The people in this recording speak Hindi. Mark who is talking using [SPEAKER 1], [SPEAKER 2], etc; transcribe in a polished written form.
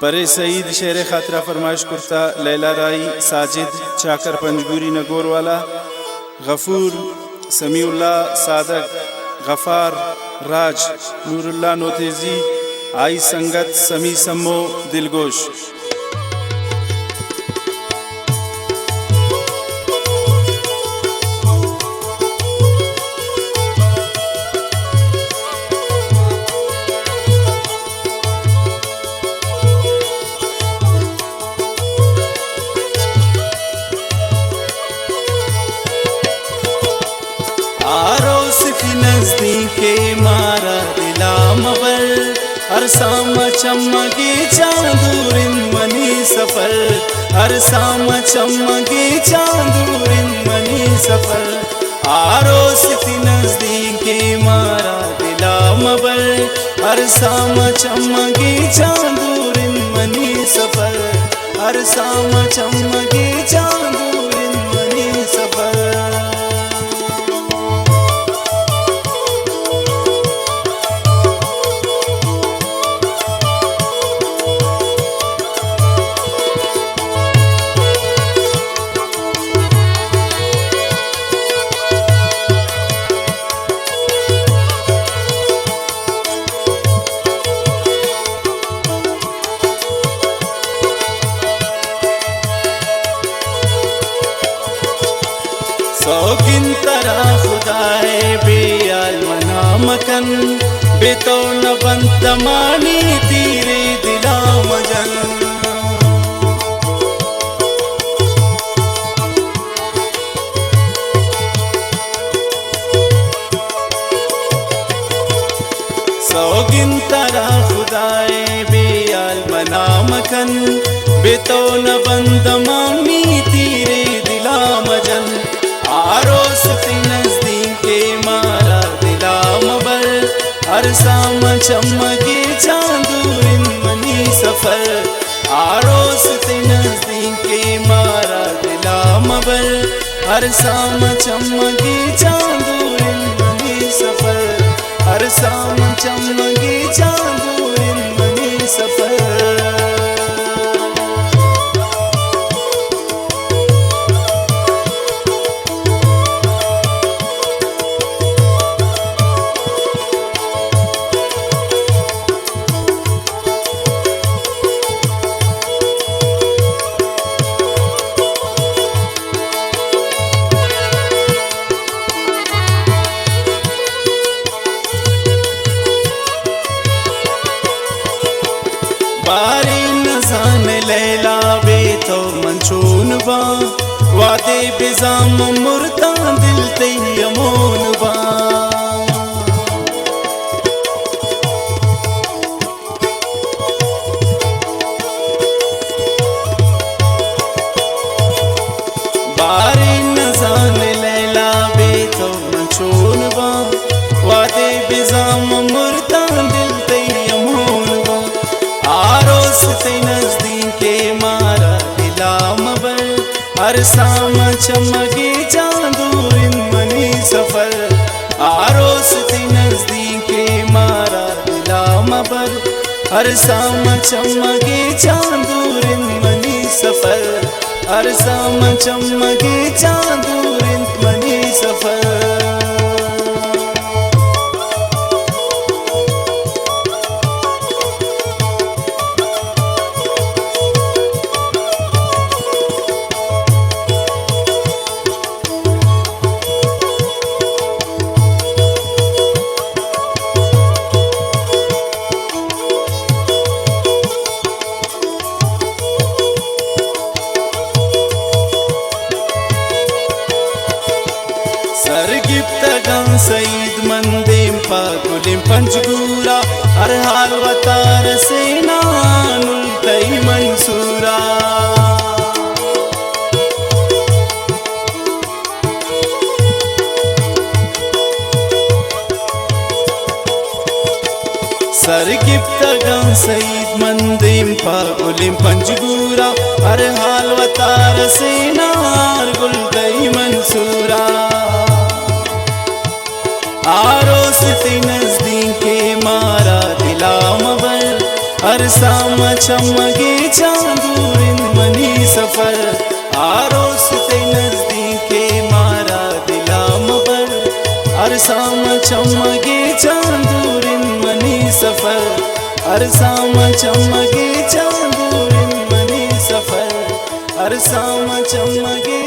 [SPEAKER 1] परे सईद शेर खातरा फरमाइश कुर्ता लैला राई साजिद चाकर पंजगुरी नगोर वाला गफूर समीउल्ला सादक गफार राज नूरुल्ला नोतेजी आई संगत समी सम्मो दिलगोश। आरोस की नजदीके मारा दिला मबर हर साम चमकी चांदूरिन मनी सफर हर साम चमकी चांदूरिन मनी सफर आरोस की नजदीके मारा दिला मबर हर साम चमकी चांदूरिन मनी सफर हर साम चमकी चांदूरिन मनी सफर। सौगिन तरा खुदाए बेयाल मना मकन बेतो न बंतमानी तीरे दिला मजन सौगिन तरा खुदाए बेयाल मना मकन बेतो न बंतमानी तीरे दिला मजन आरोस की नजदीके मारा दिला मबर हर साम चमकी चांदूरिन मनी सफर आरोस की नजदीके मारा दिला मबर हर साम चमकी चांदूरिन मनी सफर हर साम चमकी चांदूरिन मनी सफर। बारी नजान लैला बेतो मंचून बा वादे बिजाम मुर्ता दिल तयमून बा बारी नजान लैला बेतो मंचून बा वादे बिजाम मुर्ता दिल तयमून बा आरोस ते नजदीके मारा दिला मबर हर साम चमकी चांदूरिन मनी सफर आरोस ते नजदीके मारा दिला मबर हर साम चमकी चांदूरिन मनी सफर हर साम चमकी चांदूरिन मनी सफर। सरगिप्तगं सईद मंदेम पाकुलिम पंजगूरा हर हाल वतार सेना नुल्तई मंसूरा सरगिप्तगं सईद मंदेम पाकुलिम पंजगूरा हर हाल वतार सेना गुलतई मंसूरा आरोस ते नजदीके मारा दिला मबर अरसाम चमगे चांदूरिन मनी सफर आरोस ते नजदीके मारा दिलाम बर अरसाम चमगे चांदूरिन मनी सफर अरसाम चमगे चांदूरिन मनी सफर अरसाम चमगे